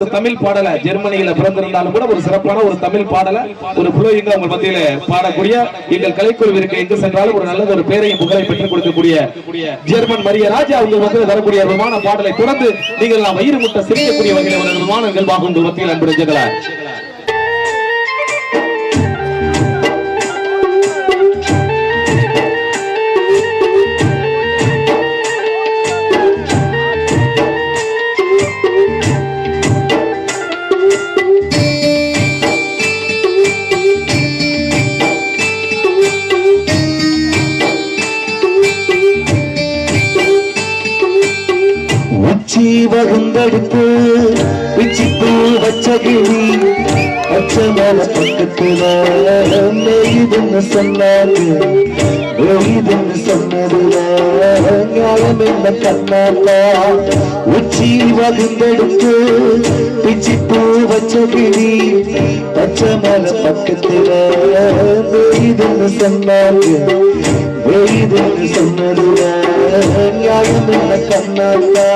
தமிழ் பாடல ஜெர்மனியில பிறந்திருந்தாலும் கூட ஒரு சிறப்பான ஒரு தமிழ் பாடல ஒரு புலோயிங்க உங்கள் மத்தியில பாடக்கூடிய எங்கள் கலைக்குழுவிற்கு எங்கு சென்றாலும் ஒரு நல்ல ஒரு பேரையும் புகழை பெற்றுக் கொடுக்கக்கூடிய ஜெர்மன் மரிய ராஜா அவங்க வந்து வரக்கூடிய விமான பாடலை தொடர்ந்து நீங்கள் நாம் வயிறு முட்ட சிரிக்கக்கூடிய வகையில் ஒரு விமான நிகழ்வாக உங்கள் மத்தியில் அன்பு வகுந்தெடுத்து பிச்சிப்பூ வச்சகிரி பச்சமல பக்கத்துல மேயுதுன்னு சொன்னாங்க மேயுதுன்னு சொன்னதுல ஞானம் என்ன கண்ணாப்பா உச்சி வகுந்தெடுத்து பிச்சிப்பூ வச்சகிரி பச்சமல பக்கத்துல மேயுதுன்னு சொன்னாங்க மேயுதுன்னு சொன்னதுல ஞானம் என்ன கண்ணாப்பா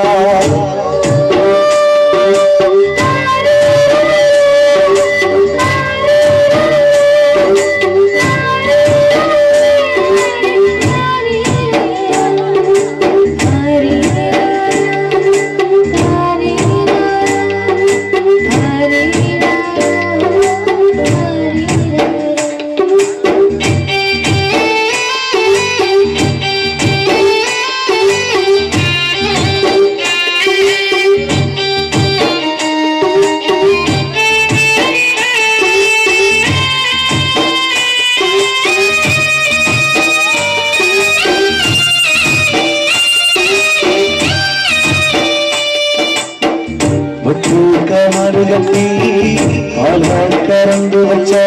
கறந்து வச்சா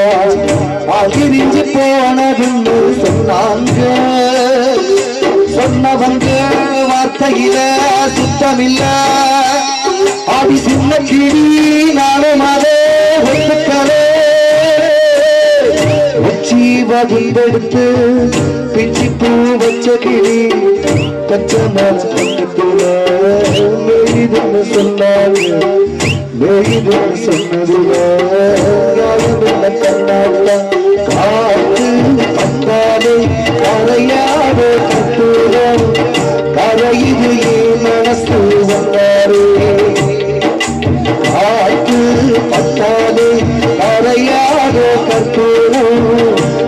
அகிரிஞ்சு போனதுன்னு சொன்னாங்க சொன்னவங்க வார்த்தையில சுத்தமில்ல அடி சின்ன கிளி நானும் அதே ஒத்துக்கலே உச்சி வகுந்தெடுத்து பிச்சி பூ வச்ச கிளி பச்சை மரத்துல மெய்துன்னு சொன்னாங்க மேயுதுன்னு சொன்னதுல கண்ணாட்டா காற்று பந்தாலே கரையாத கட்டுரம் கரையுது ஏன் மனசு வந்தாரே காற்று பத்தாலே கரையாத கட்டுரம்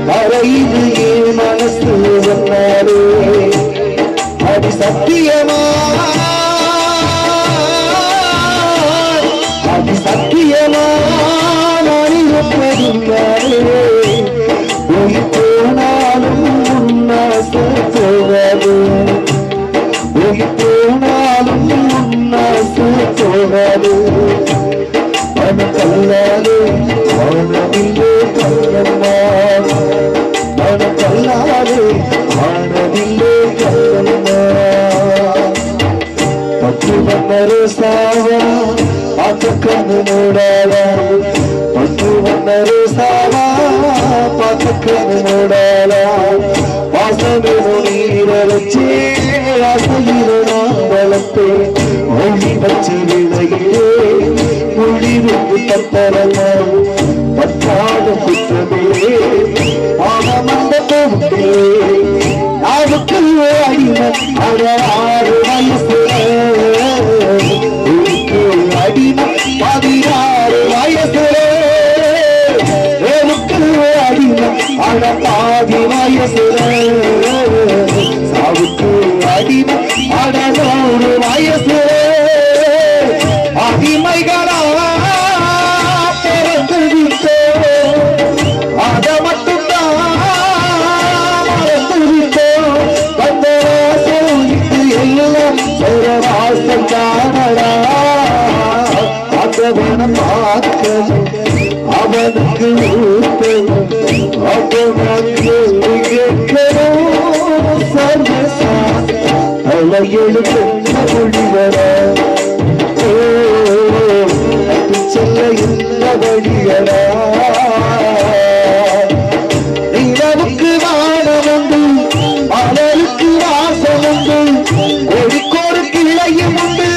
கரையுது ஏன் மனசு வந்தாரே அது சத்தியமா போனாலும் உன்னாசை போகாது போனாலும் உன்னாசை போகாது மன கல்லாலே வானவில்லே கல்லம்மா மன கல்லாலே வானவில்லே கல்லம்மா பத்து வந்தரு சாவா பார்த்து கண்ணு மூடாதா பத்து வந்தரு சாவா பார்த்து கண்ணு மூடாதா வாசமிரு நீர வச்சே ஆசையிரு நான் வளர்த்தே மொழி வச்சு விளையிலே மொழிவுக்கு தத்தரமா பத்தாத குற்றமே ஆகமந்த போகுதே அதுக்கு அடிமை அடாறு வயசு அடிமை 16 வயசுலே அடிமை அட பாதி வயசுலே சாவுக்கு அடிமை அட 100 வயசுலே அடிமைகளா பிறந்து விட்டோ அத மட்டும்தான் மறந்து விட்டோ வந்த சோழிக்கு எல்லாம் வாசம் தானடா அவனை பார்க்க அவனுக்கு அவனுக்கு சர்வசா தலையெழுத்து மொழிவர செல்ல இந்த வழியடா நிலவுக்கு வானம் உண்டு மலருக்கு வாசம் உண்டு கொடிக்கோடு கிளையும் உண்டு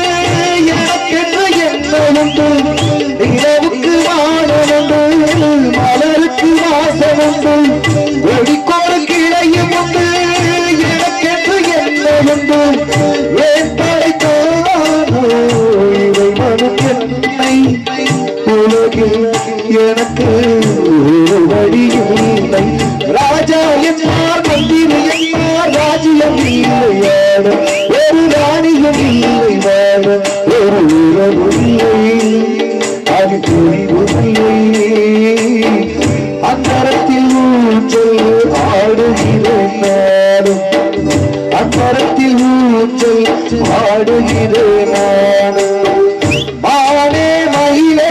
எனக்கு என்ன உண்டு என்னை உலகில் எனக்கு ஒரு வழியும் இல்லை. ராஜா என்றார் மந்திரி என்றார் ராஜ்யம் இல்லையாட ஒரு ராணியும் இல்லை வாழ ஒரு உறவும் இல்லை அது புரிவதில்லை. அந்தரத்தில் ஊஞ்சல் ஆடுகிறேன் நானும் அந்தரத்தில் ஊஞ்சல் ஆடுகிறேன் நானும். மானே மயிலே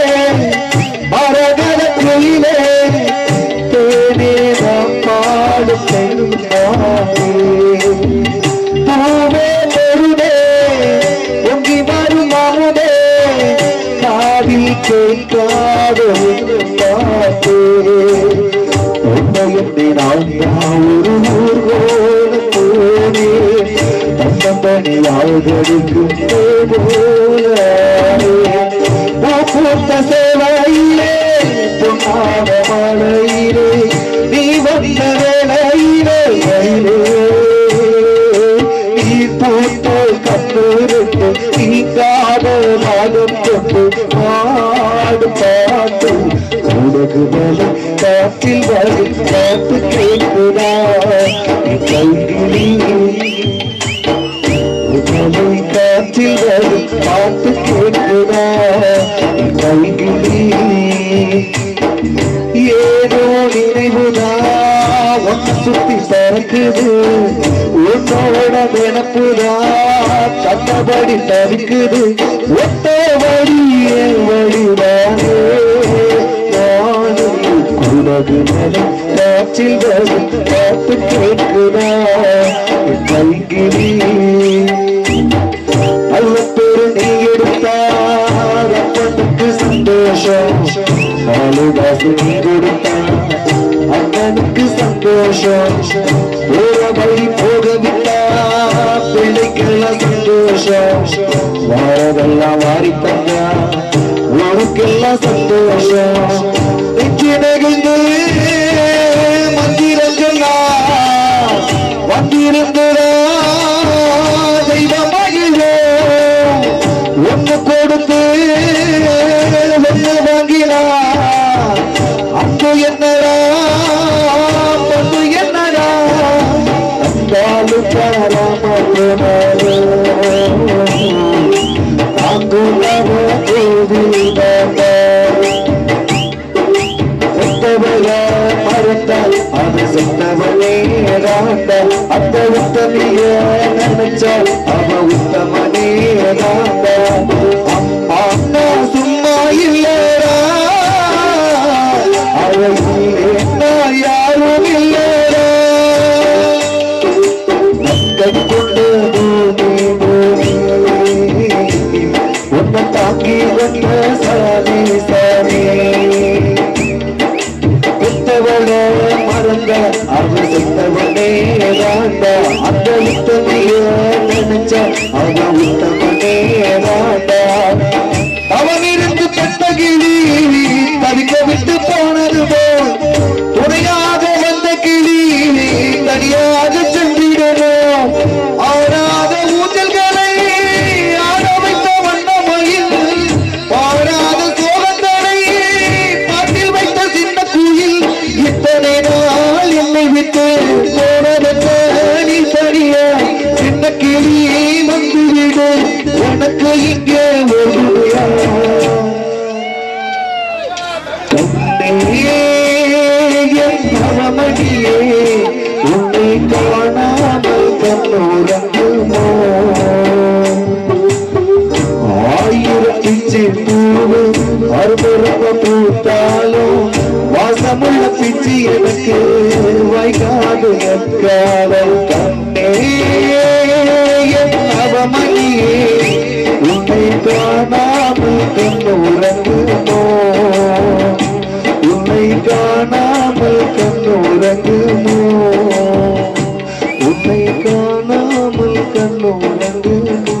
மரகத குயிலே தேனே நாம் பாடும் பெருமானே. பூவே பொருளே பொங்கி வரும் அமுதே காதில் கேட்காத பாட்டே. உன்னை நான் ஒரு ஊர்கோல போனே தன்னம்பணியாகடிக்கும் போல பூத்த சேவையிலே பொன்னான மழையிலே நீ வந்த வேளையிலே நீ போட்ட கண்ணூருக்கு நீங்காத நாகம் கொண்டு பாடு பாட்டு உனக்கு மனம் காற்றில் வரும் காத்து கேட்குதா கைகிளி மலை காற்றில் வரும் காத்து கேட்குதா கைகிளி. ஏதோ நினைவுதா ஒன்று சுத்தி பறக்குது உன்னோட நினப்புதா கண்டபடி தவிக்குது ஒத்த வழியே வழிதானே நானும் உனது மனம் காற்றில் வரும் காத்து கேட்குதா கைகிளி. அல்ல பேரு நீ எடுத்தார் அப்பனுக்கு சந்தோஷம் பாலுதாசு நீ கொடுத்தார் அண்ணனுக்கு சந்தோஷம் ஒரு வழி போகவிட்டா பிள்ளைக்கெல்லாம் சந்தோஷம் வாரதெல்லாம் வாரி தந்தா உனக்கெல்லாம் சந்தோஷம். நெஞ்சு நெகிழ்ந்து மந்திரங்களா வந்திருந்தா தெய்வம் மகிழோ ஒன்று கொடுத்து ஒன்று வாங்கினா அங்கு என்னடா பொண்ணு என்னடா அந்தாலும் பாராம அங்குள்ளவ கோவில்தாண்டா மறந்தால் அது சொன்னவனே ராண்டா அந்த உத்தமிய நினைச்சால் அவ உத்தமனே ராண்டா. அம்மா சும்மா இல்லடா அவள் என்ன யாரும் இல்லடா கொண்டு உன்னை தாக்கி வந்த சாமி சாமி மறந்த அவன் செத்தவனே ராண்டா அந்த உத்தமைய நினைச்ச அவன் உத்தமனே ராண்டா. அவன் இருந்து பெற்ற கிளி தவிக்க விட்டு போனது போல் துணையாக வந்த கிளி தனியாக சென்றிடணும். ஆறாத ஊஞ்சல்களை ஆட வைத்த வண்ணமயில் பாடாத சோகங்களை பாட்டில் வைத்த சின்ன குயில் இத்தனை நாள் என்னை விட்டு போனதென்ன நீ சரியா சின்ன கிளி வந்துவிடு உனக்கு இங்கே ஒருமையா கண்ணே என் பரமடியே உன்னை காணாமல் கண்ணுறங்குமோ ஆயிரம் பிச்சை பூவு அருபருப்ப பூத்தாலும் வாசமுள்ள பிச்சு எனக்கு வைகாது எக்காதல் கண்ணே என் அவமணியே உன்னை காணாமல் கண்ணு உறங்குமோ உன்னை காணாமல் கண்ணு உறங்குமோ உன்னை காணாமல் கண்ணு உறங்குமோ.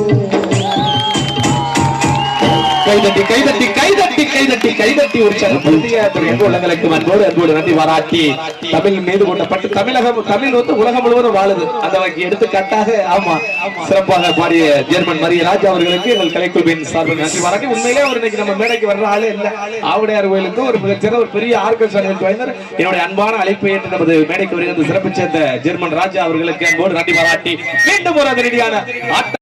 கைதட்டி கைதட்டி கைதட்டி கைதட்டி கைதட்டி கைதட்டி உற்சாகப்படுத்திய அன்பு உள்ளங்களுக்கு அன்போடு நன்றி பாராட்டி தமிழ் மீது கொண்டப்பட்டு தமிழ் உலகம் முழுவதும் வாழுது. அந்த வகைக்கு எடுத்துக்காட்டாக ஆமா சிறப்பாக பாடிய ஜெர்மன் மரிய ராஜா அவர்களுக்கு எங்கள் கலைக்குழுவின் சார்பில் நன்றி பாராட்டி உண்மையிலே ஒரு இன்னைக்கு நம்ம மேடைக்கு வர்ற ஆளே இல்ல. ஆவுடையார் கோயிலுக்கு ஒரு மிகச்சிறந்த ஒரு பெரிய ஆர்கெஸ்ட்ரா நிகழ்ச்சி என்னுடைய அன்பான அழைப்பை ஏற்று நமது மேடைக்கு வருகிறது சிறப்பு சேர்ந்த ஜெர்மன் ராஜா அவர்களுக்கு அன்போடு நன்றி பாராட்டி மீண்டும் ஒரு அதிரடியான